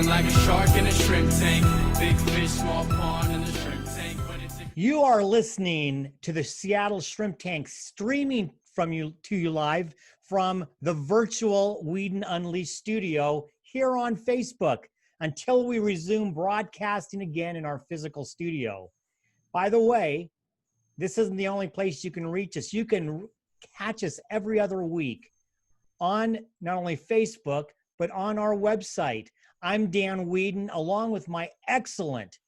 Feeling like a shark in a shrimp tank. Big fish, small pond in the shrimp tank. You are listening to the Seattle Shrimp Tank, streaming from you to you live from the virtual Whedon Unleashed studio here on Facebook until we resume broadcasting again in our physical studio. By the way, this isn't the only place you can reach us. You can catch us every other week on not only Facebook, but on our website. I'm Dan Whedon, along with my excellent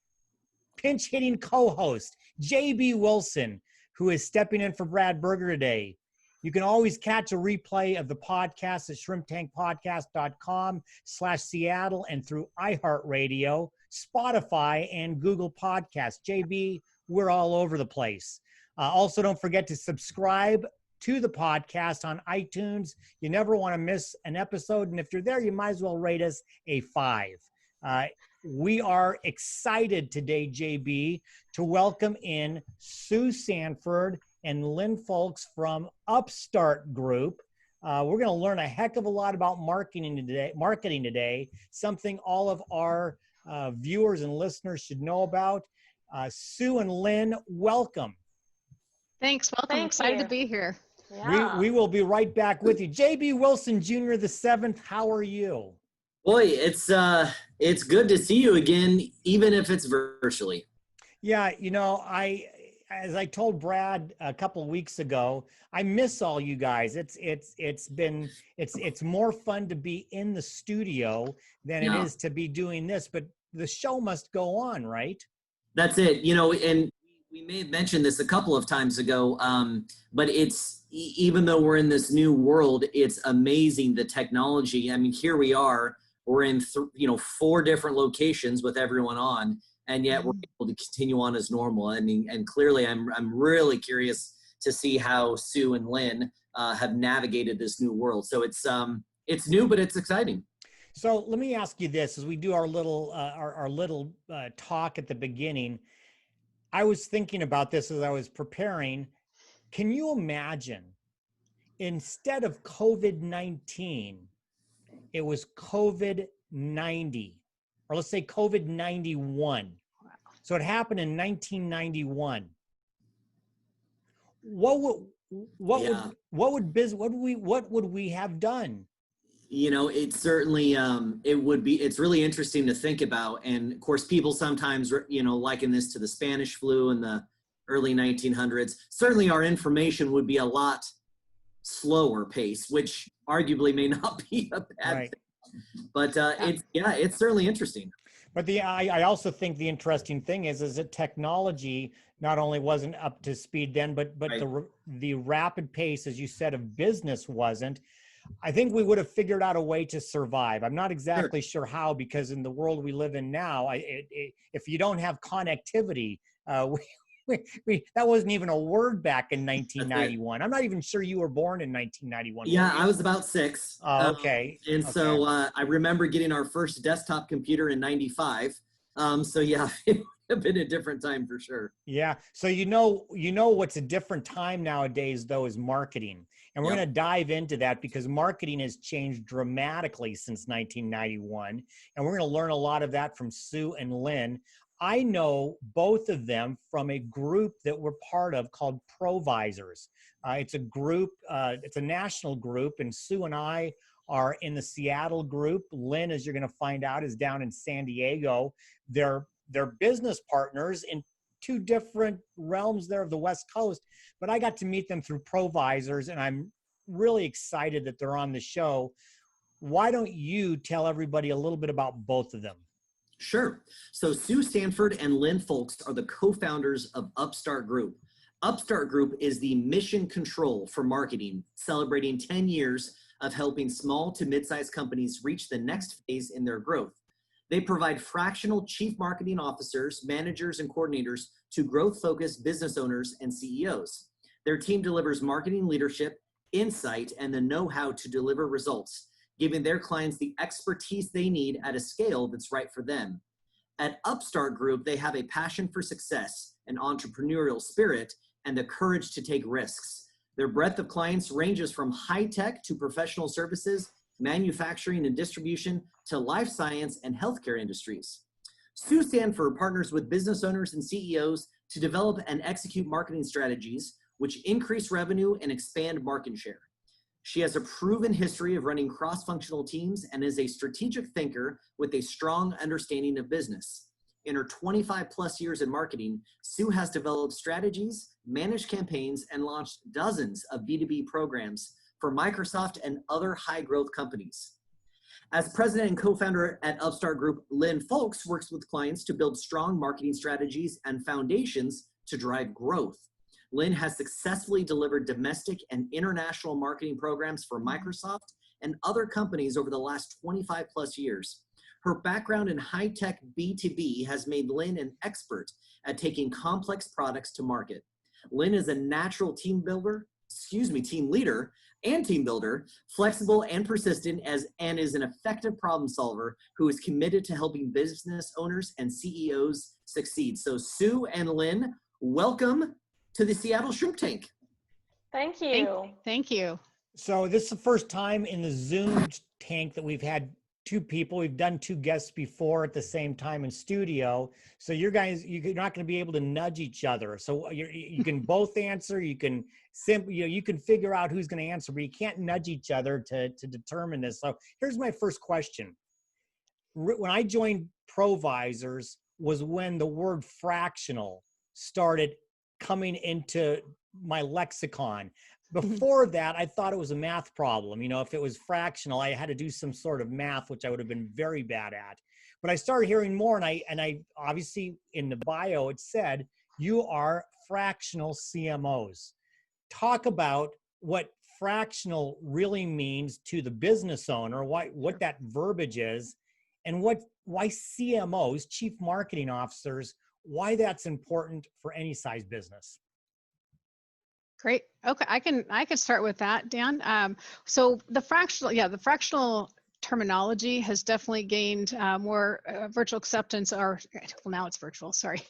pinch-hitting co-host, JB Wilson, who is stepping in for Brad Berger today. You can always catch a replay of the podcast at shrimptankpodcast.com/Seattle and through iHeartRadio, Spotify, and Google Podcasts. JB, we're all over the place. Also, don't forget to subscribe to the podcast on iTunes. You never want to miss an episode. And if you're there, you might as well rate us a 5. We are excited today, JB, to welcome in Sue Sanford and Lynn Fulks from Upstart Group. We're going to learn a heck of a lot about marketing today, something all of our viewers and listeners should know about. Sue and Lynn, welcome. Thanks. Welcome. Thank Excited you. to be here. Yeah. We will be right back with you. JB Wilson Jr. the 7th, how are you? Boy, it's good to see you again, even if it's virtually. Yeah, you know, as I told Brad a couple of weeks ago, I miss all you guys. It's more fun to be in the studio than it is to be doing this, but the show must go on, right? That's it. You know, and we may have mentioned this a couple of times ago, but it's, even though we're in this new world, it's amazing, the technology. I mean, here we are. We're in 4 different locations with everyone on, and yet we're able to continue on as normal. I mean, and clearly I'm really curious to see how Sue and Lynn have navigated this new world. So it's new, but it's exciting. So let me ask you this: as we do our little talk at the beginning, I was thinking about this as I was preparing. Can you imagine, instead of COVID-19, it was COVID-90, or let's say COVID-91. Wow. So it happened in 1991. What would we have done? You know, it certainly, it's really interesting to think about. And of course, people sometimes, liken this to the Spanish flu in the early 1900s. Certainly our information would be a lot slower pace, which arguably may not be a bad thing. But it's certainly interesting. But I also think the interesting thing is that technology not only wasn't up to speed then, but right. the rapid pace, as you said, of business wasn't. I think we would have figured out a way to survive. I'm not exactly sure how, because in the world we live in now, if you don't have connectivity, that wasn't even a word back in 1991. I'm not even sure you were born in 1991. Yeah, I was about 6. Oh, okay. So I remember getting our first desktop computer in 95. So yeah, it would have been a different time for sure. Yeah. So you know what's a different time nowadays, though, is marketing. And we're going to dive into that because marketing has changed dramatically since 1991. And we're going to learn a lot of that from Sue and Lynn. I know both of them from a group that we're part of called Provisors. It's a group, it's a national group, and Sue and I are in the Seattle group. Lynn, as you're going to find out, is down in San Diego. They're business partners in 2 different realms there of the West Coast, but I got to meet them through Provisors, and I'm really excited that they're on the show. Why don't you tell everybody a little bit about both of them? Sure. So Sue Sanford and Lynn Fulks are the co-founders of Upstart Group. Upstart Group is the mission control for marketing, celebrating 10 years of helping small to mid-sized companies reach the next phase in their growth. They provide fractional chief marketing officers, managers, and coordinators to growth-focused business owners and CEOs. Their team delivers marketing leadership, insight, and the know-how to deliver results, giving their clients the expertise they need at a scale that's right for them. At Upstart Group, they have a passion for success, an entrepreneurial spirit, and the courage to take risks. Their breadth of clients ranges from high-tech to professional services, manufacturing and distribution, to life science and healthcare industries. Sue Sanford partners with business owners and CEOs to develop and execute marketing strategies which increase revenue and expand market share. She has a proven history of running cross-functional teams and is a strategic thinker with a strong understanding of business. In her 25 plus years in marketing, Sue has developed strategies, managed campaigns, and launched dozens of B2B programs for Microsoft and other high growth companies. As president and co-founder at Upstart Group, Lynn Fulks works with clients to build strong marketing strategies and foundations to drive growth. Lynn has successfully delivered domestic and international marketing programs for Microsoft and other companies over the last 25 plus years. Her background in high-tech B2B has made Lynn an expert at taking complex products to market. Lynn is a natural team leader and team builder, flexible and persistent, and is an effective problem solver who is committed to helping business owners and CEOs succeed. So Sue and Lynn, welcome to the Seattle Shrimp Tank. Thank you. Thank you. So this is the first time in the Zoom tank that we've had two people. We've done two guests before at the same time in studio. So you're not going to be able to nudge each other. So you can both answer. You can you can figure out who's going to answer, but you can't nudge each other to determine this. So here's my first question. When I joined Provisors was when the word fractional started coming into my lexicon. Before that, I thought it was a math problem. You know, if it was fractional, I had to do some sort of math, which I would have been very bad at. But I started hearing more, and I obviously in the bio it said you are fractional CMOs. Talk about what fractional really means to the business owner, what that verbiage is, and why CMOs, chief marketing officers, why that's important for any size business. Great. Okay, I can start with that, Dan. So the fractional terminology has definitely gained more virtual acceptance, or well, now it's virtual, sorry,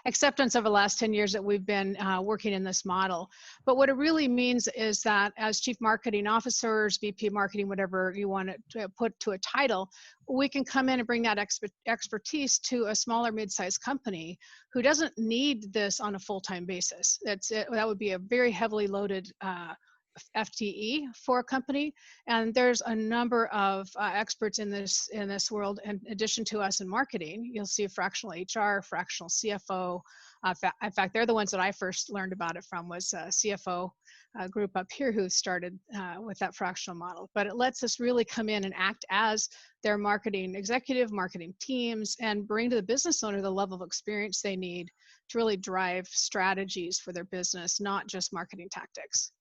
acceptance over the last 10 years that we've been working in this model. But what it really means is that as chief marketing officers, VP marketing, whatever you want to put to a title, we can come in and bring that expertise to a smaller mid-sized company who doesn't need this on a full-time basis. That would be a very heavily loaded FTE for a company, and there's a number of experts in this world. In addition to us in marketing, you'll see a fractional HR, fractional CFO. In fact, they're the ones that I first learned about it from, was a CFO group up here who started with that fractional model. But it lets us really come in and act as their marketing executive, marketing teams, and bring to the business owner the level of experience they need to really drive strategies for their business, not just marketing tactics.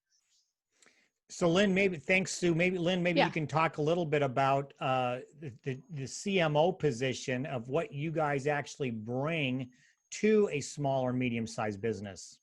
So Lynn, thanks, Sue. Lynn, you can talk a little bit about the CMO position of what you guys actually bring to a small or medium-sized business.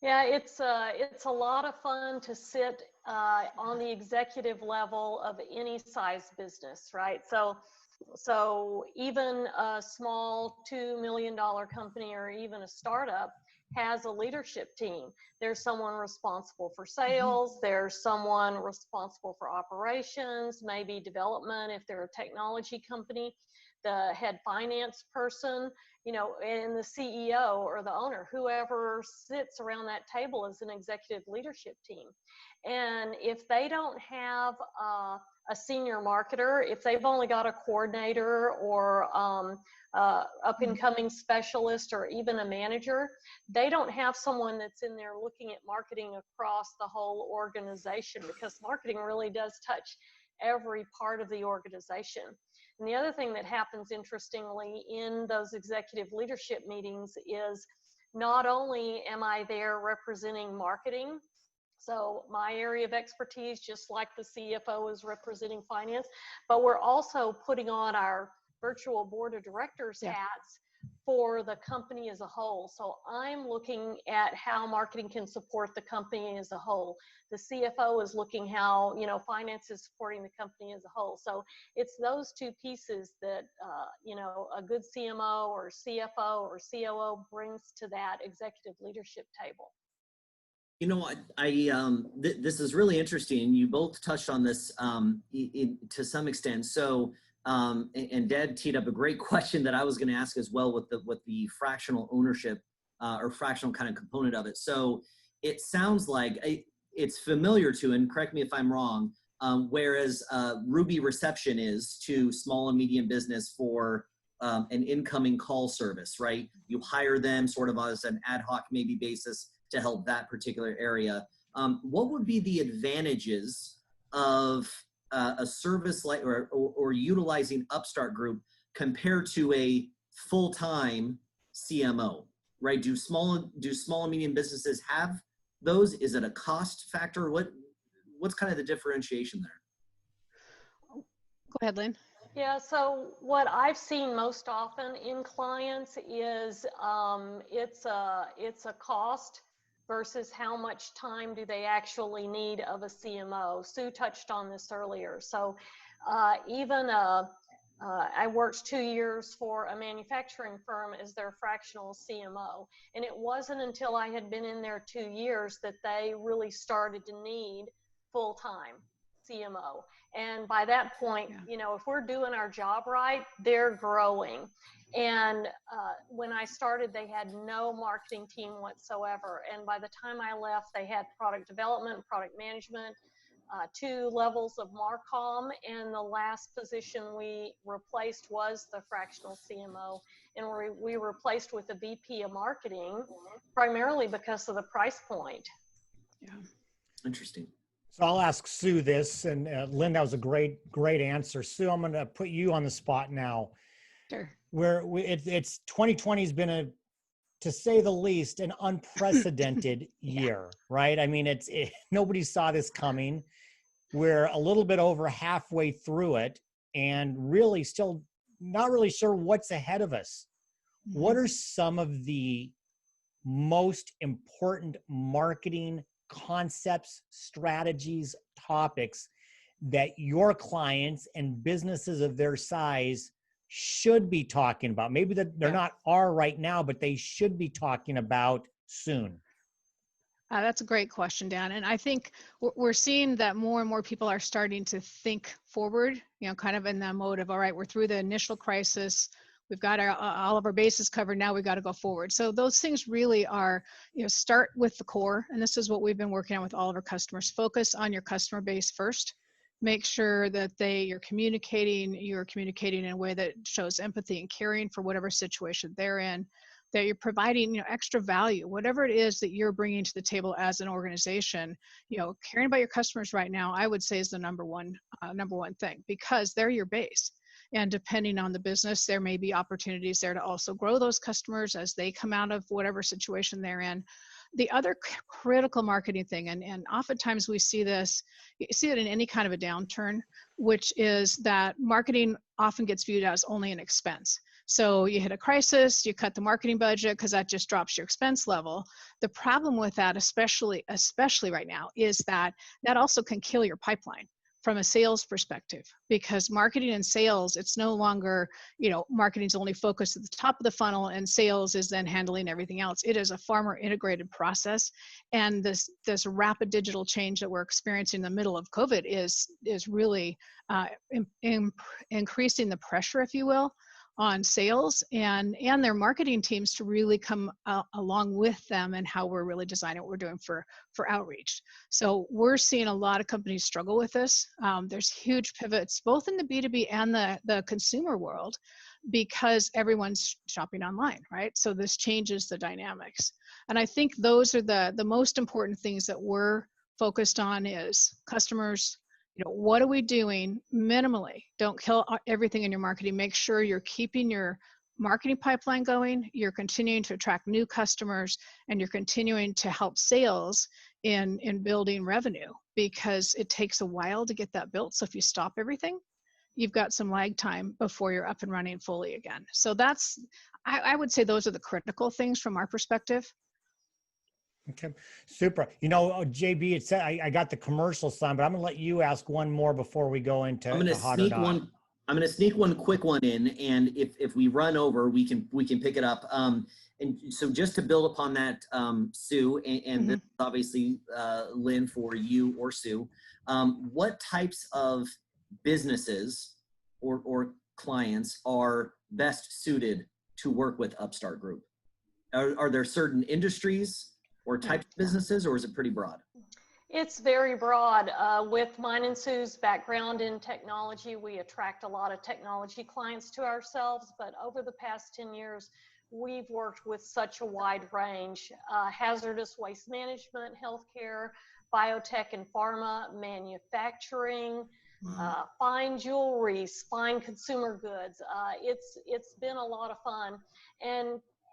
Yeah, it's a lot of fun to sit on the executive level of any size business, right? So even a small $2 million company or even a startup has a leadership team. There's someone responsible for sales, there's someone responsible for operations, maybe development if they're a technology company, the head finance person, and the CEO or the owner, whoever sits around that table is an executive leadership team. And if they don't have a senior marketer, if they've only got a coordinator or up-and-coming specialist or even a manager, they don't have someone that's in there looking at marketing across the whole organization, because marketing really does touch every part of the organization. And the other thing that happens interestingly in those executive leadership meetings is not only am I there representing marketing, so my area of expertise, just like the CFO is representing finance, but we're also putting on our virtual board of directors hats for the company as a whole. So I'm looking at how marketing can support the company as a whole. The CFO is looking how, finance is supporting the company as a whole. So it's those two pieces that, a good CMO or CFO or COO brings to that executive leadership table. You know, this is really interesting. You both touched on this to some extent. So, and Dad teed up a great question that I was going to ask as well with the fractional ownership or fractional kind of component of it. So, it sounds like it's familiar to, and correct me if I'm wrong, whereas Ruby Reception is to small and medium business for an incoming call service, right? You hire them sort of as an ad hoc maybe basis to help that particular area. What would be the advantages of a service like or utilizing Upstart Group compared to a full-time CMO, right? Do small and medium businesses have those? Is it a cost factor? What's kind of the differentiation there? Go ahead, Lynn. Yeah, so what I've seen most often in clients is it's a cost versus how much time do they actually need of a CMO. Sue touched on this earlier. So I worked 2 years for a manufacturing firm as their fractional CMO. And it wasn't until I had been in there 2 years that they really started to need full-time CMO. And by that point, you know, if we're doing our job right, they're growing. And when I started, they had no marketing team whatsoever. And by the time I left, they had product development, product management, 2 levels of Marcom, and the last position we replaced was the fractional CMO. And we replaced with a VP of marketing, primarily because of the price point. Yeah. Interesting. So I'll ask Sue this, and Lynn, that was a great answer. Sue, I'm going to put you on the spot now. Sure. Where it's 2020 has been to say the least, an unprecedented year, right? I mean, nobody saw this coming. We're a little bit over halfway through it, and really still not really sure what's ahead of us. Mm-hmm. What are some of the most important marketing concepts, strategies, topics that your clients and businesses of their size should be talking about? Maybe that they're not right now, but they should be talking about soon. That's a great question, Dan. And I think we're seeing that more and more people are starting to think forward, you know, kind of in the mode of, all right, we're through the initial crisis. We've got all of our bases covered. Now we've got to go forward. So those things really are, you know, start with the core. And this is what we've been working on with all of our customers. Focus on your customer base first. Make sure that you're communicating in a way that shows empathy and caring for whatever situation they're in, that you're providing, you know, extra value, whatever it is that you're bringing to the table as an organization. You know, caring about your customers right now, I would say, is the number one thing, because they're your base. And depending on the business, there may be opportunities there to also grow those customers as they come out of whatever situation they're in. The other critical marketing thing, and oftentimes we see this, you see it in any kind of a downturn, which is that marketing often gets viewed as only an expense. So you hit a crisis, you cut the marketing budget because that just drops your expense level. The problem with that, especially right now, is that also can kill your pipeline from a sales perspective, because marketing and sales, it's no longer, you know, marketing's only focused at the top of the funnel and sales is then handling everything else. It is a far more integrated process. And this rapid digital change that we're experiencing in the middle of COVID is really increasing the pressure, if you will, on sales and their marketing teams to really come along with them and how we're really designing what we're doing for outreach. So we're seeing a lot of companies struggle with this. There's huge pivots both in the B2B and the consumer world, because everyone's shopping online, right? So this changes the dynamics. And I think those are the most important things that we're focused on is customers. You know, what are we doing minimally? Don't kill everything in your marketing. Make sure you're keeping your marketing pipeline going, you're continuing to attract new customers, and you're continuing to help sales in building revenue, because it takes a while to get that built. So if you stop everything, you've got some lag time before you're up and running fully again. So I would say those are the critical things from our perspective. Okay, super. You know, JB, I got the commercial sign, but I'm going to let you ask one more before we go into I'm going to hot or sneak not. I'm going to sneak one quick one in, and if we run over, we can pick it up. And so just to build upon that, Sue, and this is obviously Lynn for you or Sue, what types of businesses or clients are best suited to work with Upstart Group? Are there certain industries or types of businesses, or is it pretty broad? It's very broad. With mine and Sue's background in technology, we attract a lot of technology clients to ourselves, but over the past 10 years, we've worked with such a wide range: hazardous waste management, healthcare, biotech and pharma, manufacturing, fine jewelry, fine consumer goods. It's been a lot of fun.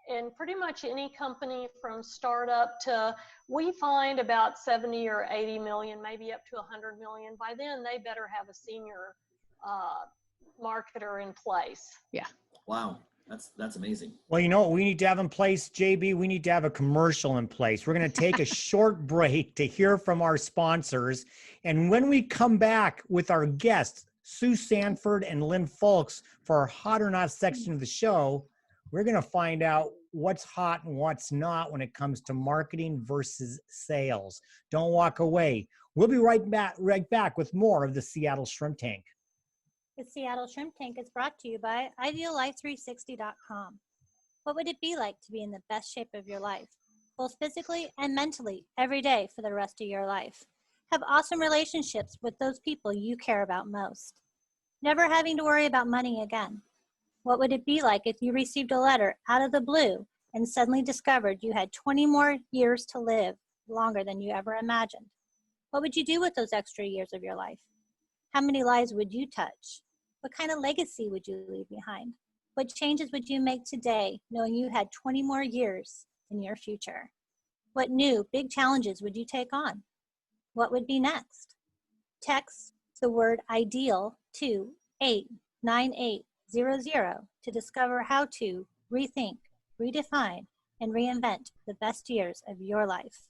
And pretty much any company from startup to, we find about 70 or 80 million, maybe up to 100 million. By then, they better have a senior marketer in place. Yeah. Wow. That's amazing. Well, you know what we need to have in place, JB? We need to have a commercial in place. We're going to take a short break to hear from our sponsors. And when we come back with our guests, Sue Sanford and Lynn Fulks, for our Hot or Not section of the show, we're going to find out what's hot and what's not when it comes to marketing versus sales. Don't walk away. We'll be right back with more of the Seattle Shrimp Tank. The Seattle Shrimp Tank is brought to you by IdealLife360.com. What would it be like to be in the best shape of your life, both physically and mentally, every day for the rest of your life? Have awesome relationships with those people you care about most. Never having to worry about money again. What would it be like if you received a letter out of the blue and suddenly discovered you had 20 more years to live, longer than you ever imagined? What would you do with those extra years of your life? How many lives would you touch? What kind of legacy would you leave behind? What changes would you make today, knowing you had 20 more years in your future? What new, big challenges would you take on? What would be next? Text the word IDEAL to 89800 to discover how to rethink, redefine, and reinvent the best years of your life.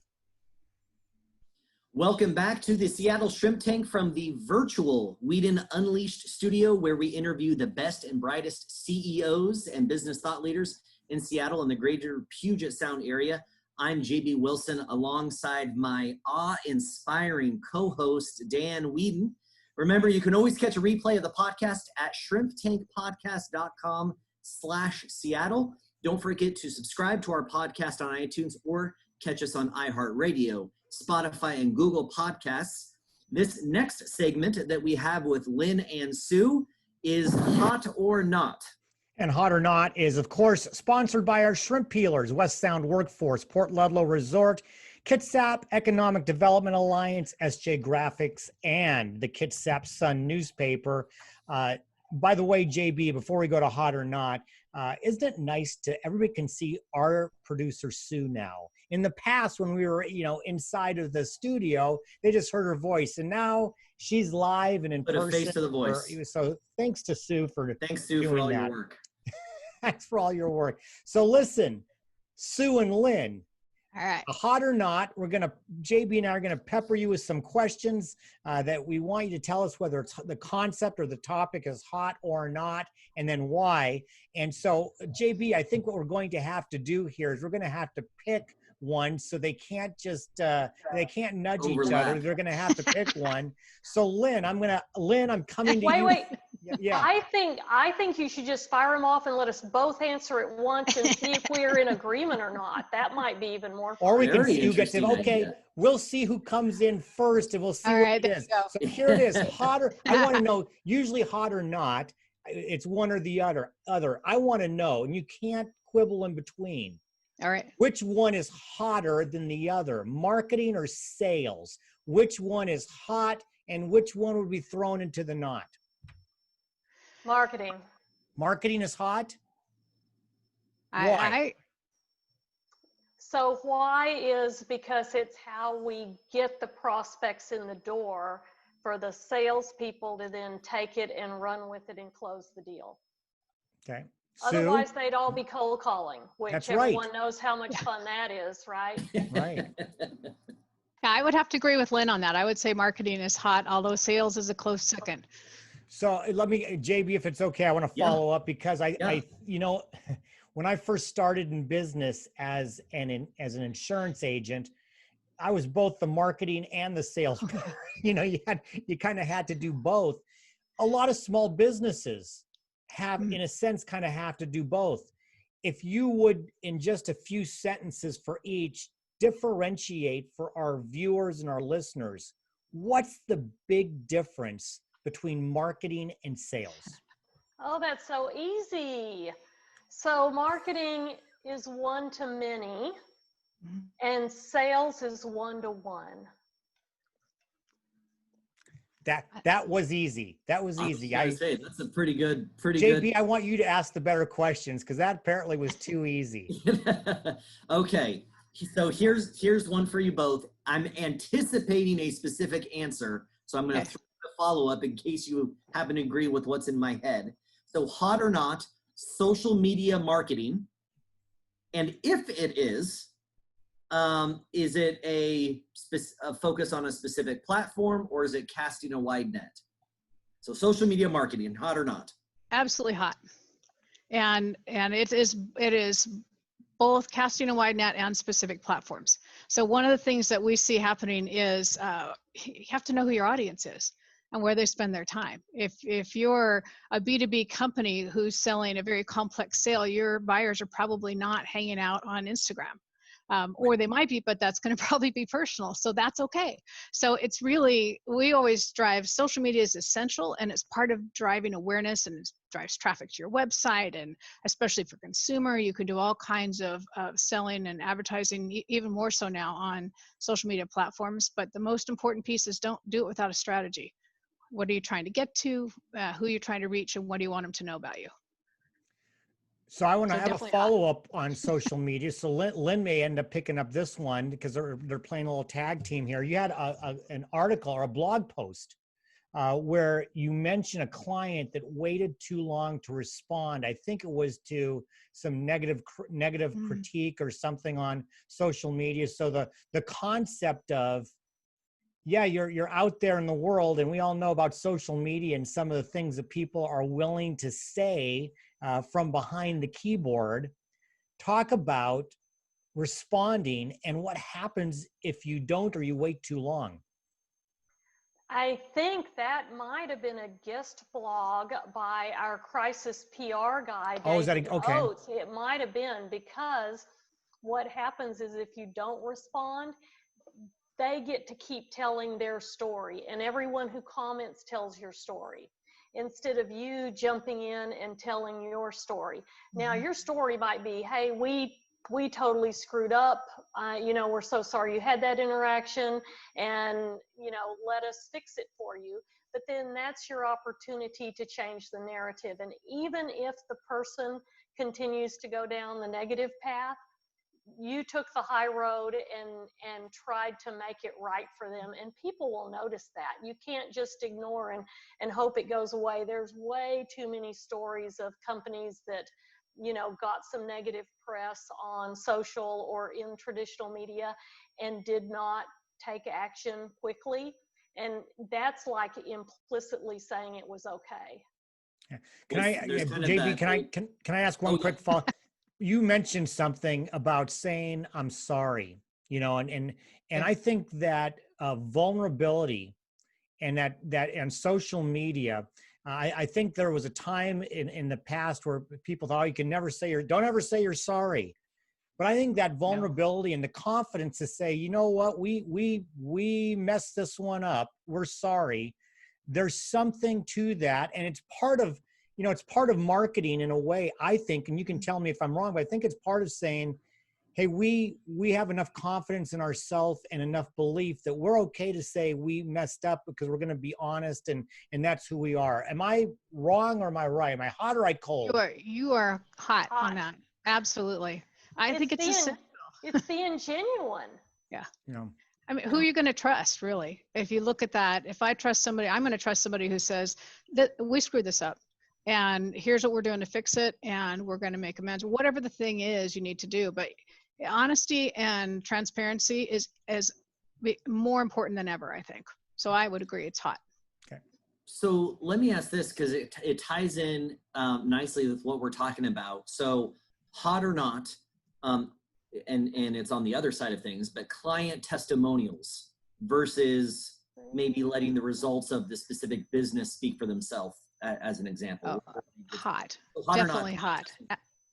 Welcome back to the Seattle Shrimp Tank from the virtual Whedon Unleashed studio, where we interview the best and brightest CEOs and business thought leaders in Seattle and the greater Puget Sound area. I'm JB Wilson, alongside my awe-inspiring co-host, Dan Whedon. Remember, you can always catch a replay of the podcast at shrimptankpodcast.com/Seattle. Don't forget to subscribe to our podcast on iTunes or catch us on iHeartRadio, Spotify, and Google Podcasts. This next segment that we have with Lynn and Sue is Hot or Not. And Hot or Not is, of course, sponsored by our shrimp peelers, West Sound Workforce, Port Ludlow Resort, Kitsap Economic Development Alliance, SJ Graphics, and the Kitsap Sun newspaper. By the way, JB, before we go to Hot or Not, isn't it nice to, everybody can see our producer Sue now. In the past, when we were, inside of the studio, they just heard her voice, and now she's live and in person. Put a face to the voice. So thanks to Sue for Sue, for all your work. Thanks for all your work. So listen, Sue and Lynn, All right. Hot or Not, JB and I are going to pepper you with some questions that we want you to tell us whether it's the concept or the topic is hot or not, and then why. And so, JB, I think what we're going to have to do here is we're going to have to pick one, so they can't just they can't nudge each other. They're going to have to pick one. So Lynn, I'm coming to you. Wait. Yeah. I think you should just fire them off and let us both answer at once and see if we're in agreement or not. That might be even more fun. Or we can Very see who gets it. interesting Okay, idea. we'll see who comes in first, and we'll see All what right, it there is. you go. So here it is, hot or, I want to know, usually hot or not, it's one or the other. I want to know, and you can't quibble in between. All right. Which one is hotter than the other, marketing or sales? Which one is hot, and which one would be thrown into the knot? Marketing. Marketing is hot? Why? So why is because it's how we get the prospects in the door for the salespeople to then take it and run with it and close the deal. Okay. Sue? Otherwise, they'd all be cold calling, which That's right. everyone knows how much fun that is, right? Right. Yeah, I would have to agree with Lynn on that. I would say marketing is hot, although sales is a close second. So let me, JB, if it's okay, I want to Yeah. follow up because Yeah. I, you know, when I first started in business as an insurance agent, I was both the marketing and the sales. You know, you kind of had to do both. A lot of small businesses have, in a sense, kind of have to do both. If you would, in just a few sentences for each, differentiate for our viewers and our listeners, what's the big difference between marketing and sales? Oh, that's so easy. So marketing is one to many, and sales is one to one. That was easy. That was easy. I was gonna say that's a pretty good. JB, I want you to ask the better questions because that apparently was too easy. Okay, so here's one for you both. I'm anticipating a specific answer, so I'm going to throw a follow-up in case you happen to agree with what's in my head. So hot or not, social media marketing, and if it is it a focus on a specific platform, or is it casting a wide net? So social media marketing, hot or not? Absolutely hot. And it is both casting a wide net and specific platforms. So one of the things that we see happening is you have to know who your audience is and where they spend their time. If you're a B2B company who's selling a very complex sale, your buyers are probably not hanging out on Instagram. Or they might be, but that's going to probably be personal. So that's okay. So it's really, we always drive, social media is essential, and it's part of driving awareness, and it drives traffic to your website. And especially for consumer, you can do all kinds of selling and advertising, even more so now on social media platforms. But the most important piece is don't do it without a strategy. What are you trying to get to? Who you're trying to reach, and what do you want them to know about you? So I want to So have a definitely hot. follow-up on social media. So Lynn may end up picking up this one because they're playing a little tag team here. You had an article or a blog post where you mentioned a client that waited too long to respond. I think it was to some negative critique or something on social media. So the concept of, yeah, you're out there in the world, and we all know about social media and some of the things that people are willing to say from behind the keyboard. Talk about responding and what happens if you don't or you wait too long. I think that might have been a guest blog by our crisis PR guy, Oh, is that David okay? Oates. It might have been, because what happens is if you don't respond, they get to keep telling their story, and everyone who comments tells your story instead of you jumping in and telling your story. Now, your story might be, hey, we totally screwed up. We're so sorry you had that interaction, and, let us fix it for you. But then that's your opportunity to change the narrative. And even if the person continues to go down the negative path, you took the high road and tried to make it right for them, and people will notice that. You can't just ignore and hope it goes away. There's way too many stories of companies that got some negative press on social or in traditional media and did not take action quickly, and that's like implicitly saying it was okay. Can I, JB, can I ask one quick follow? You mentioned something about saying I'm sorry, and I think that vulnerability and that and social media, I think there was a time in the past where people thought, oh, you can never say don't ever say you're sorry. But I think that vulnerability and the confidence to say, you know what, we messed this one up, we're sorry. There's something to that, and it's part of marketing in a way, I think, and you can tell me if I'm wrong, but I think it's part of saying, hey, we have enough confidence in ourselves and enough belief that we're okay to say we messed up because we're going to be honest, and that's who we are. Am I wrong or am I right? Am I hot or I cold? You are hot on that. Absolutely. I think it's being genuine. Yeah. I mean, who are you going to trust, really? If you look at that, if I trust somebody, I'm going to trust somebody who says that we screwed this up, and here's what we're doing to fix it, and we're going to make amends. Whatever the thing is you need to do, but honesty and transparency is more important than ever, I think. So I would agree, it's hot. Okay. So let me ask this, because it ties in nicely with what we're talking about. So hot or not, and it's on the other side of things, but client testimonials versus maybe letting the results of the specific business speak for themselves, as an example. Oh, hot. So hot or not? Definitely hot.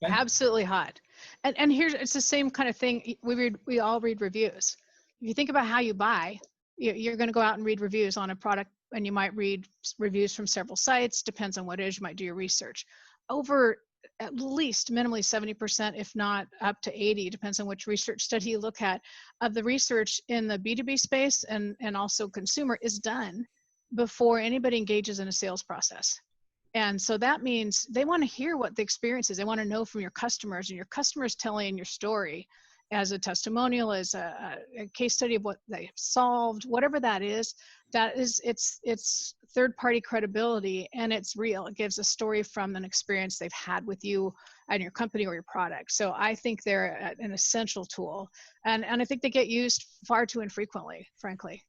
Okay. Absolutely hot. And here's, it's the same kind of thing. We all read reviews. If you think about how you buy, you're going to go out and read reviews on a product, and you might read reviews from several sites. Depends on what it is. You might do your research. Over at least minimally 70%, if not up to 80, depends on which research study you look at, of the research in the B2B space and also consumer is done before anybody engages in a sales process. And so that means they want to hear what the experience is. They want to know from your customers, and your customers telling your story as a testimonial, as a case study of what they solved, whatever that is, it's third-party credibility, and it's real. It gives a story from an experience they've had with you and your company or your product. So I think they're an essential tool, and I think they get used far too infrequently, frankly.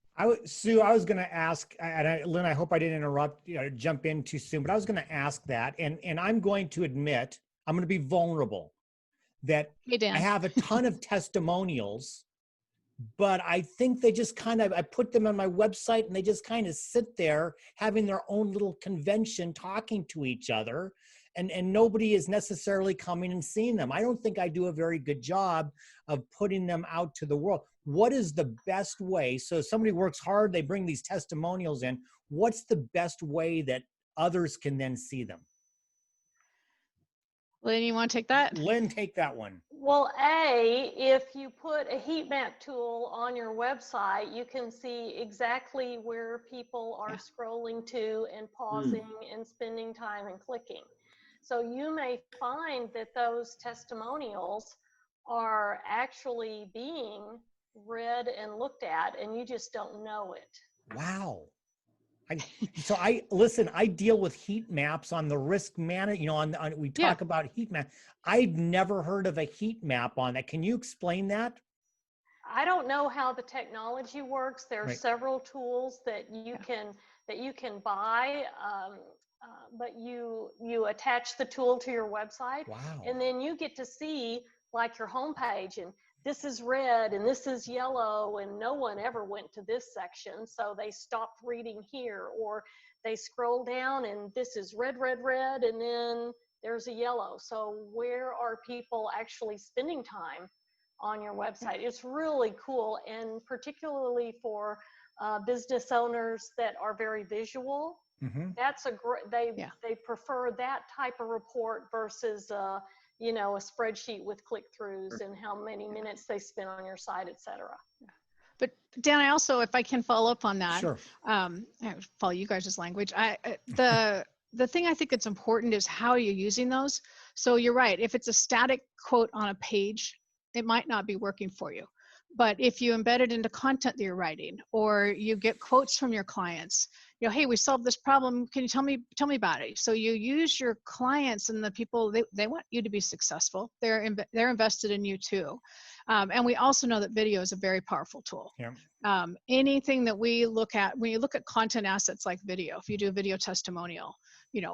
Sue, I was going to ask, and Lynn, I hope I didn't interrupt, jump in too soon, but I was going to ask that, and I'm going to admit, I'm going to be vulnerable, that Hey, Dan. I have a ton of testimonials, but I think they just kind of, I put them on my website and they just kind of sit there having their own little convention, talking to each other, and nobody is necessarily coming and seeing them. I don't think I do a very good job of putting them out to the world. What is the best way? So somebody works hard, they bring these testimonials in. What's the best way that others can then see them? Lynn, you want to take that? Lynn, take that one. Well, if you put a heat map tool on your website, you can see exactly where people are scrolling to and pausing and spending time and clicking. So you may find that those testimonials are actually being read and looked at, and you just don't know it. Wow. I deal with heat maps on the risk management, we talk about heat map. I've never heard of a heat map on that. Can you explain that? I don't know how the technology works. There are Right. several tools that you can buy, but you attach the tool to your website, Wow. and then you get to see like your homepage, and this is red and this is yellow, and no one ever went to this section, so they stopped reading here, or they scroll down and this is red, red, red, and then there's a yellow. So where are people actually spending time on your website? It's really cool, and particularly for business owners that are very visual. Mm-hmm. That's a great, they prefer that type of report versus a spreadsheet with click-throughs and how many minutes they spend on your site, etc. But Dan, I also, if I can follow up on that, Sure. I follow you guys' language. The thing I think that's important is how you're using those. So you're right. If it's a static quote on a page, it might not be working for you. But if you embed it into content that you're writing, or you get quotes from your clients, hey, we solved this problem. Can you tell me about it? So you use your clients and the people, they want you to be successful. They're invested in you too. And we also know that video is a very powerful tool. Yeah. Anything that we look at, when you look at content assets like video, if you do a video testimonial,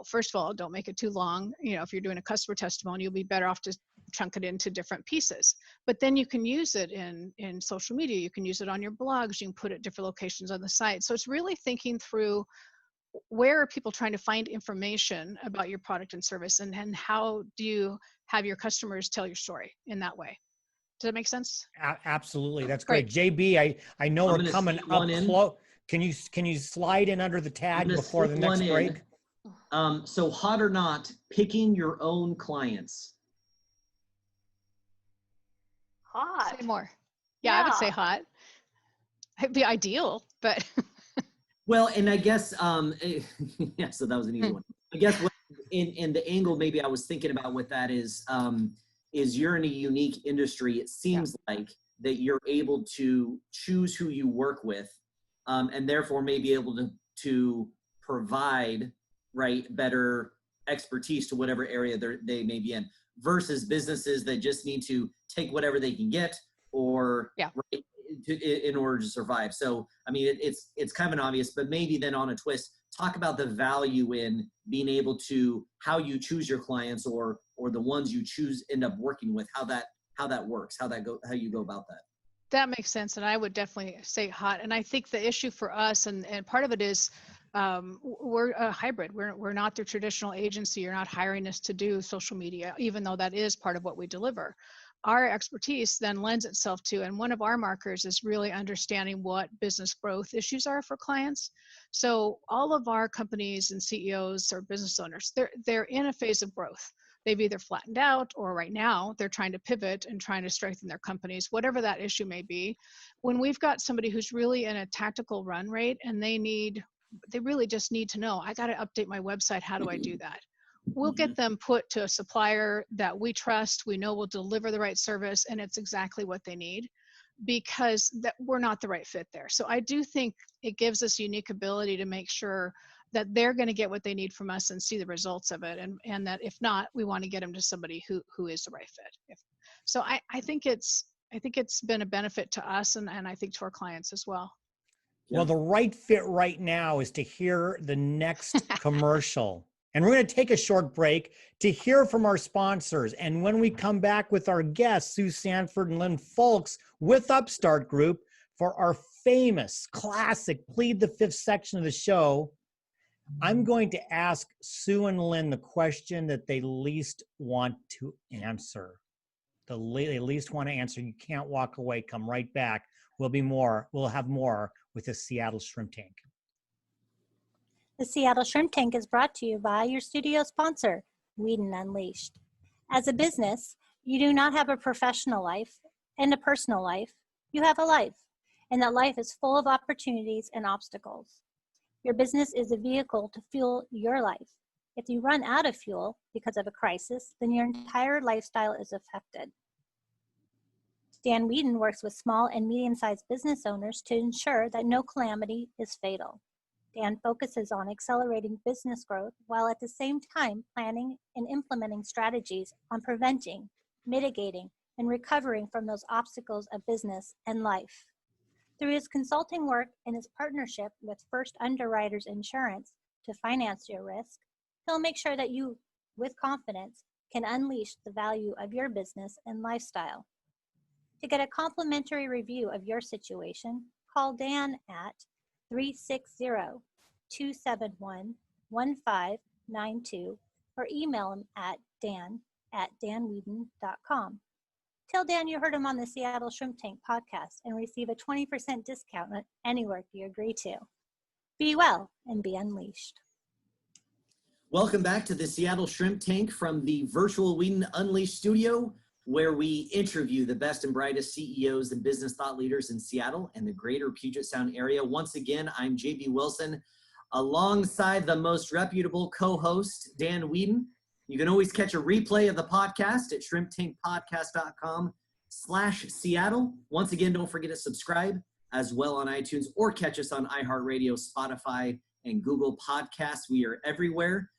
first of all, don't make it too long. If you're doing a customer testimonial, you'll be better off to chunk it into different pieces. But then you can use it in social media. You can use it on your blogs. You can put it at different locations on the site. So it's really thinking through, where are people trying to find information about your product and service, and how do you have your customers tell your story in that way? Does that make sense? Absolutely. That's great. JB, I know we're coming up close. Can you slide in under the tag before the next break? So hot or not, picking your own clients. Hot. Say more. Yeah, I would say hot. It'd be ideal, but. Well, and I guess, yeah, so that was an easy one. I guess in the angle maybe I was thinking about with that is you're in a unique industry. It seems like that you're able to choose who you work with, and therefore may be able to provide, better expertise to whatever area they may be in, versus businesses that just need to take whatever they can get, or in order to survive. So, I mean, it's kind of an obvious, but maybe then on a twist, talk about the value in being able to, how you choose your clients, or the ones you choose end up working with, how that works, how you go about that. That makes sense. And I would definitely say hot. And I think the issue for us, and part of it is we're a hybrid. We're not the traditional agency. You're not hiring us to do social media, even though that is part of what we deliver. Our expertise then lends itself to, and one of our markers is really understanding what business growth issues are for clients. So all of our companies and CEOs or business owners, they're in a phase of growth. They've either flattened out, or right now they're trying to pivot and trying to strengthen their companies, whatever that issue may be. When we've got somebody who's really in a tactical run rate and they really just need to know, I got to update my website. How do I do that? We'll get them put to a supplier that we trust, we know will deliver the right service, and it's exactly what they need, because that we're not the right fit there. So I do think it gives us unique ability to make sure that they're going to get what they need from us and see the results of it. And that if not, we want to get them to somebody who is the right fit. So I think it's been a benefit to us, and I think to our clients as well. Well, the right fit right now is to hear the next commercial. And we're going to take a short break to hear from our sponsors. And when we come back with our guests, Sue Sanford and Lynn Fulks with Upstart Group, for our famous classic Plead the Fifth section of the show, I'm going to ask Sue and Lynn the question that they least want to answer. They least want to answer. You can't walk away. Come right back. We'll have more with the Seattle Shrimp Tank. The Seattle Shrimp Tank is brought to you by your studio sponsor, Whedon Unleashed. As a business, you do not have a professional life and a personal life. You have a life, and that life is full of opportunities and obstacles. Your business is a vehicle to fuel your life. If you run out of fuel because of a crisis, then your entire lifestyle is affected. Dan Whedon works with small and medium-sized business owners to ensure that no calamity is fatal. Dan focuses on accelerating business growth while at the same time planning and implementing strategies on preventing, mitigating, and recovering from those obstacles of business and life. Through his consulting work and his partnership with First Underwriters Insurance to finance your risk, he'll make sure that you, with confidence, can unleash the value of your business and lifestyle. To get a complimentary review of your situation, call Dan at 360-271-1592 or email him at dan@danwhedon.com. Tell Dan you heard him on the Seattle Shrimp Tank podcast and receive a 20% discount on any work you agree to. Be well and be unleashed. Welcome back to the Seattle Shrimp Tank from the virtual Whedon Unleashed studio, where we interview the best and brightest CEOs and business thought leaders in Seattle and the greater Puget Sound area. Once again, I'm JB Wilson, alongside the most reputable co-host, Dan Whedon. You can always catch a replay of the podcast at shrimptankpodcast.com/Seattle. Once again, don't forget to subscribe as well on iTunes, or catch us on iHeartRadio, Spotify, and Google Podcasts. We are everywhere.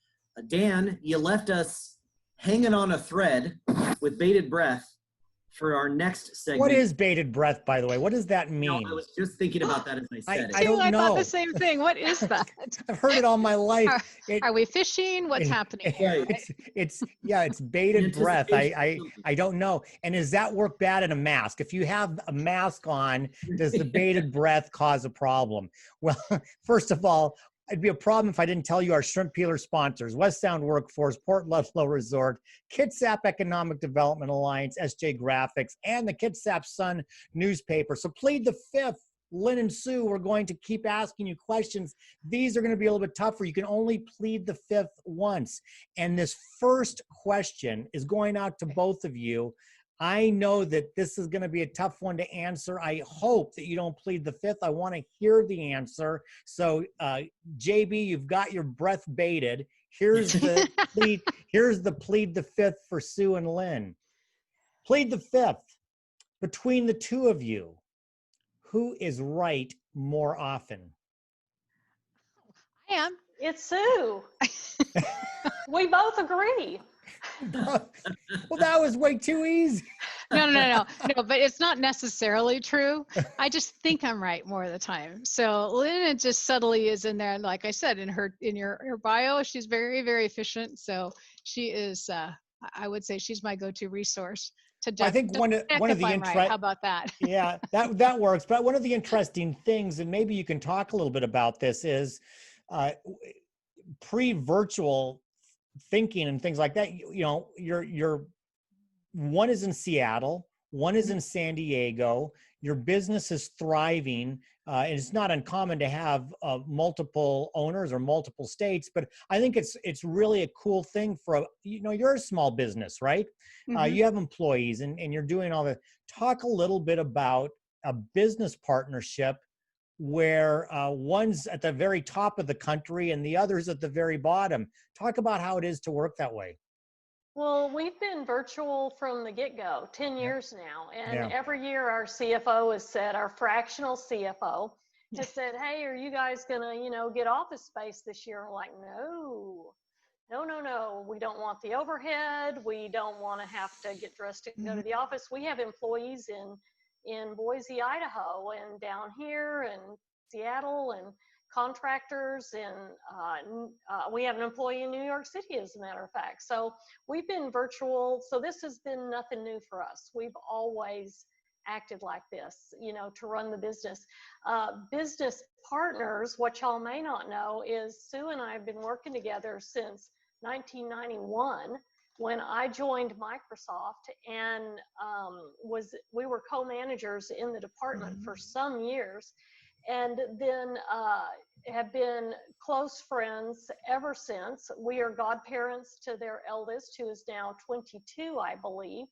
Dan, you left us hanging on a thread with bated breath for our next segment. What is bated breath, by the way? What does that mean? No, I was just thinking about that as I said it. I don't I know. thought the same thing. What is that? I've heard it all my life. Are we fishing? What's happening here? It's bated breath. I don't know. And does that work bad in a mask? If you have a mask on, does the bated breath cause a problem? Well, first of all, it'd be a problem if I didn't tell you our shrimp peeler sponsors: West Sound Workforce, Port Ludlow Resort, Kitsap Economic Development Alliance, SJ Graphics, and the Kitsap Sun newspaper. So plead the fifth. Lynn and Sue, we're going to keep asking you questions. These are going to be a little bit tougher. You can only plead the fifth once. And this first question is going out to both of you. I know that this is going to be a tough one to answer. I hope that you don't plead the fifth. I want to hear the answer. So, JB, you've got your breath baited. Here's the plead the fifth for Sue and Lynn. Plead the fifth. Between the two of you, who is right more often? I am. It's Sue. We both agree. Well, that was way too easy. No, but it's not necessarily true. I just think I'm right more of the time. So Lynn just subtly is in there. And like I said, in your bio, she's very, very efficient. So she is, I would say she's my go-to resource to I think one of the I'm right. How about that? Yeah, that works. But one of the interesting things, and maybe you can talk a little bit about this, is pre-virtual thinking and things like that. You know, you're one is in Seattle, one is in San Diego. Your business is thriving. And it's not uncommon to have multiple owners or multiple states, but I think it's really a cool thing for, you're a small business, right? You have employees and you're doing all that. Talk a little bit about a business partnership where one's at the very top of the country and the other's at the very bottom. Talk about how it is to work that way. Well, we've been virtual from the get-go, 10 years now. And Yeah. every year our CFO has said, our fractional CFO has said, hey, are you guys going to, get office space this year? We're like, no. We don't want the overhead. We don't want to have to get dressed to go to the office. We have employees in Boise, Idaho, and down here and Seattle, and contractors, and we have an employee in New York City, as a matter of fact. So we've been virtual. So this has been nothing new for us. We've always acted like this, to run the business. Business partners, what y'all may not know is Sue and I have been working together since 1991 when I joined Microsoft, and we were co-managers in the department for some years, and then have been close friends ever since. We are godparents to their eldest, who is now 22, I believe.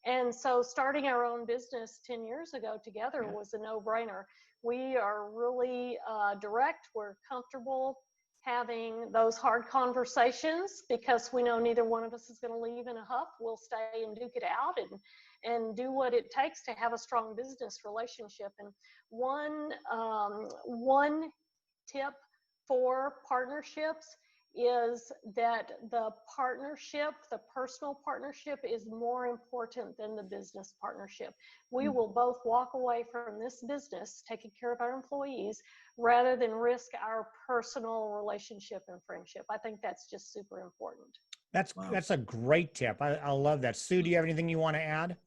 And so starting our own business 10 years ago together was a no-brainer. We are really direct. We're comfortable having those hard conversations because we know neither one of us is going to leave in a huff. We'll stay and duke it out and do what it takes to have a strong business relationship. And one tip for partnerships is that the personal partnership is more important than the business partnership. We will both walk away from this business taking care of our employees rather than risk our personal relationship and friendship. I think that's just super important. That's a great tip. I love that. Sue, do you have anything you want to add?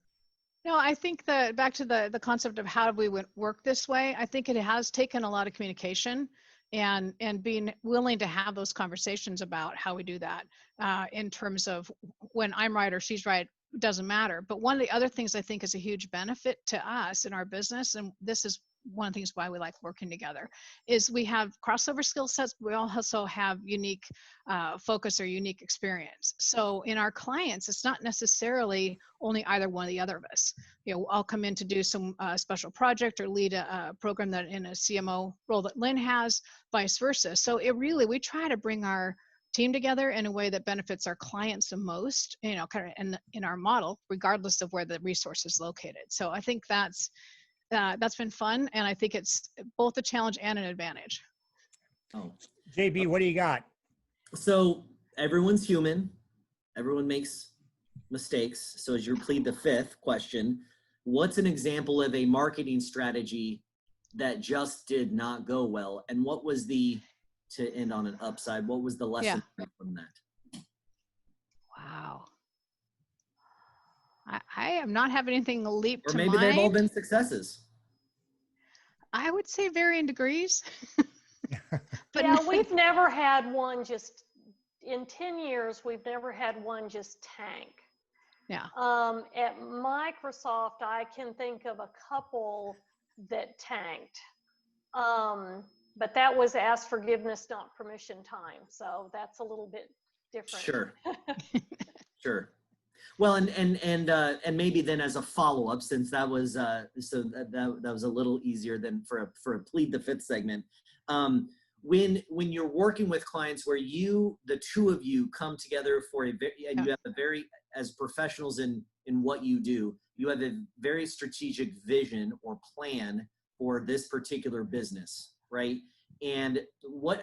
No, I think that back to the concept of how do we work this way, I think it has taken a lot of communication and being willing to have those conversations about how we do that in terms of when I'm right or she's right, doesn't matter. But one of the other things I think is a huge benefit to us in our business, and this is one of the things why we like working together, is we have crossover skill sets. We also have unique focus or unique experience. So in our clients, it's not necessarily only either one or the other of us. I'll come in to do some special project or lead a program that in a CMO role that Lynn has, vice versa. So we try to bring our team together in a way that benefits our clients the most, kind of in our model, regardless of where the resource is located. So I think that's been fun, and I think it's both a challenge and an advantage. Oh, JB, what do you got? So everyone's human. Everyone makes mistakes. So as you plead the fifth question, what's an example of a marketing strategy that just did not go well? And what was to end on an upside, what was the lesson from that? Wow. I am not having anything leap to mind. Or maybe they've all been successes. I would say varying degrees. But yeah, we've never had one just, in 10 years, we've never had one just tank. Yeah. At Microsoft, I can think of a couple that tanked. But that was ask forgiveness, not permission time. So that's a little bit different. Sure. Sure. Well, and maybe then as a follow-up, since that was so that was a little easier than for a plead the fifth segment. When you're working with clients where the two of you come together and you have a very, as professionals in what you do, you have a very strategic vision or plan for this particular business, right? And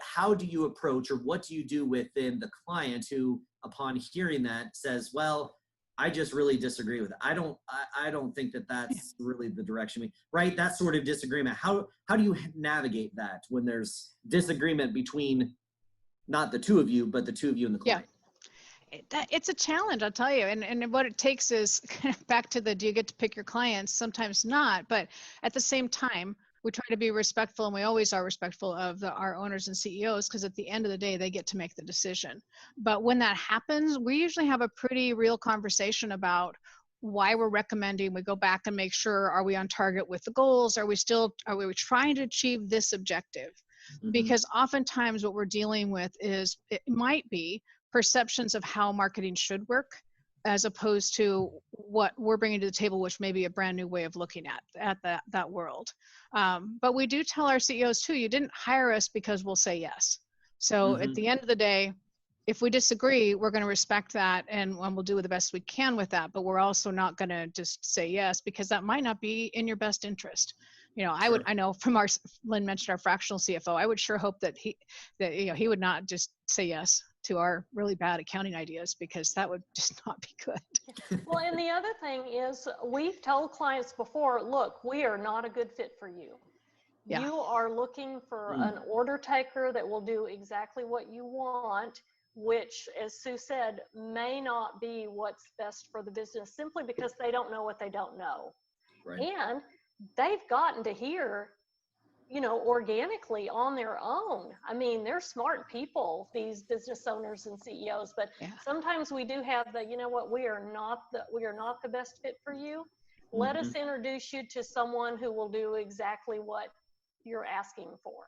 how do you approach, or what do you do within the client who, upon hearing that, says, well, I just really disagree with it. I don't think that that's really the direction right? That sort of disagreement. How do you navigate that when there's disagreement between not the two of you, but the two of you and the client? It's a challenge, I'll tell you. And what it takes is back to do you get to pick your clients? Sometimes not, but at the same time, we try to be respectful, and we always are respectful of our owners and CEOs, because at the end of the day, they get to make the decision. But when that happens, we usually have a pretty real conversation about why we're recommending. We go back and make sure, are we on target with the goals? Are we trying to achieve this objective? Mhm. Because oftentimes what we're dealing with is, it might be perceptions of how marketing should work, as opposed to what we're bringing to the table, which may be a brand new way of looking at that world. But we do tell our CEOs too, you didn't hire us because we'll say yes. So at the end of the day, if we disagree, we're going to respect that, and we'll do the best we can with that. But we're also not going to just say yes, because that might not be in your best interest. Sure. I know from Lynn mentioned our fractional CFO, I would sure hope that he would not just say yes to our really bad accounting ideas, because that would just not be good. Well, and the other thing is, we've told clients before, look, we are not a good fit for you. Yeah. You are looking for an order taker that will do exactly what you want, which, as Sue said, may not be what's best for the business, simply because they don't know what they don't know. Right. And they've gotten to hear, organically on their own. I mean, they're smart people, these business owners and CEOs, but sometimes we do have we are not the best fit for you. Let us introduce you to someone who will do exactly what you're asking for.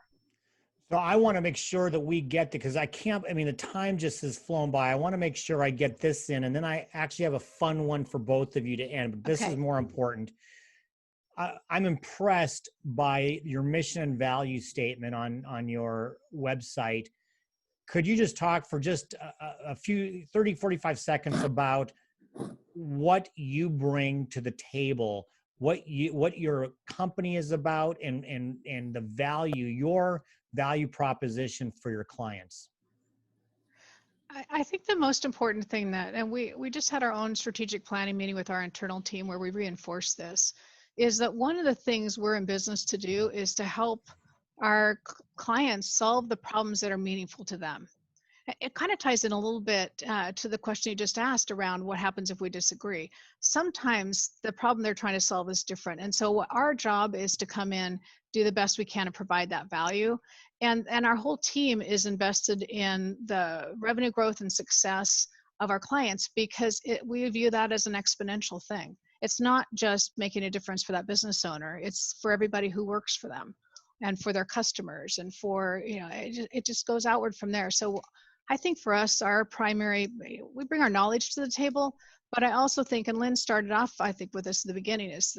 So I want to make sure that we get because the time just has flown by. I want to make sure I get this in, and then I actually have a fun one for both of you to end, but this is more important. I'm impressed by your mission and value statement on your website. Could you just talk for just a few 30, 45 seconds about what you bring to the table, what your company is about, and your value proposition for your clients? I think the most important thing and we just had our own strategic planning meeting with our internal team where we reinforced this, is that one of the things we're in business to do is to help our clients solve the problems that are meaningful to them. It kind of ties in a little bit to the question you just asked around what happens if we disagree. Sometimes the problem they're trying to solve is different. And so our job is to come in, do the best we can to provide that value. And our whole team is invested in the revenue growth and success of our clients, because we view that as an exponential thing. It's not just making a difference for that business owner. It's for everybody who works for them and for their customers, and for, it just goes outward from there. So I think for us, we bring our knowledge to the table, but I also think, and Lynn started off, I think, with this at the beginning, is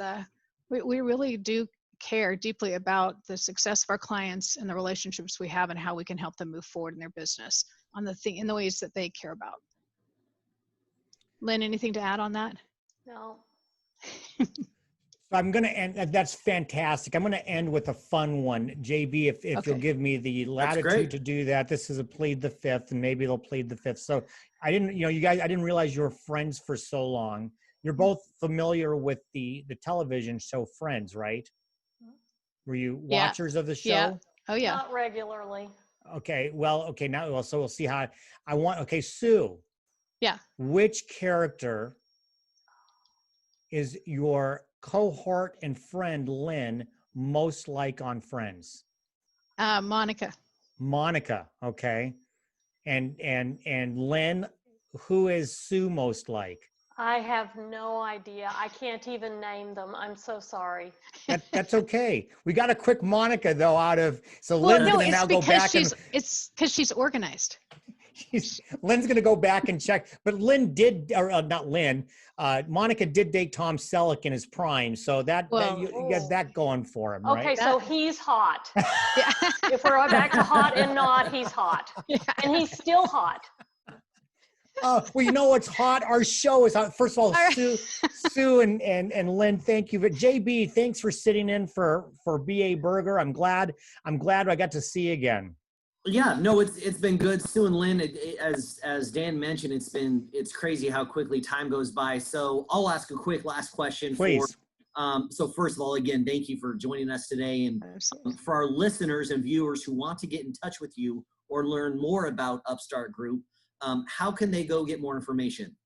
we really do care deeply about the success of our clients and the relationships we have, and how we can help them move forward in their business in the ways that they care about. Lynn, anything to add on that? No. So I'm going to end. That's fantastic. I'm going to end with a fun one. JB, if you'll give me the latitude to do that. This is a plead the fifth, and maybe they'll plead the fifth. So I didn't, you guys, I didn't realize you were friends for so long. You're both familiar with the television show Friends, right? Were you watchers of the show? Yeah. Oh, yeah. Not regularly. Okay. So we'll see how Sue. Yeah. Which character is your cohort and friend Lynn most like on Friends? Monica. Okay. And Lynn, who is Sue most like? I have no idea. I can't even name them. I'm so sorry. That's okay. We got a quick Monica though Lynn's gonna now go back it's because she's organized. Lynn's going to go back and check, but Monica did date Tom Selleck in his prime, so you got that going for him, right? Okay, so he's hot. Yeah. If we're back to hot and not, he's hot, and he's still hot. Well, you know what's hot? Our show is hot. First of all, Sue and Lynn, thank you. But JB, thanks for sitting in for BA Burger. I'm glad I got to see you again. Yeah, no, it's been good. Sue and Lynn, as Dan mentioned, it's crazy how quickly time goes by. So I'll ask a quick last question. Please. So first of all, again, thank you for joining us today. And for our listeners and viewers who want to get in touch with you or learn more about Upstart Group, how can they go get more information?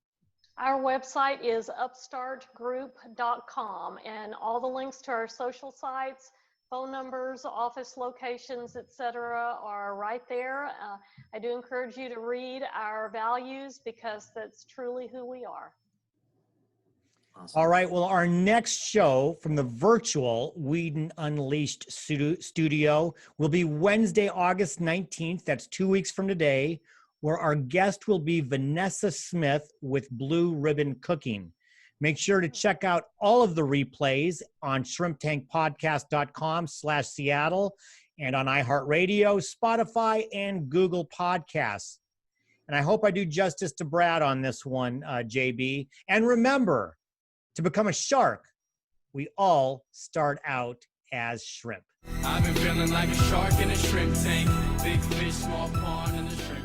Our website is upstartgroup.com, and all the links to our social sites, phone numbers, office locations, etc., are right there. I do encourage you to read our values because that's truly who we are. Awesome. All right. Well, our next show from the virtual Whedon Unleashed studio will be Wednesday, August 19th. That's 2 weeks from today, where our guest will be Vanessa Smith with Blue Ribbon Cooking. Make sure to check out all of the replays on shrimptankpodcast.com/Seattle and on iHeartRadio, Spotify, and Google Podcasts. And I hope I do justice to Brad on this one, JB. And remember, to become a shark, we all start out as shrimp. I've been feeling like a shark in a shrimp tank. Big fish, small pond, and a shrimp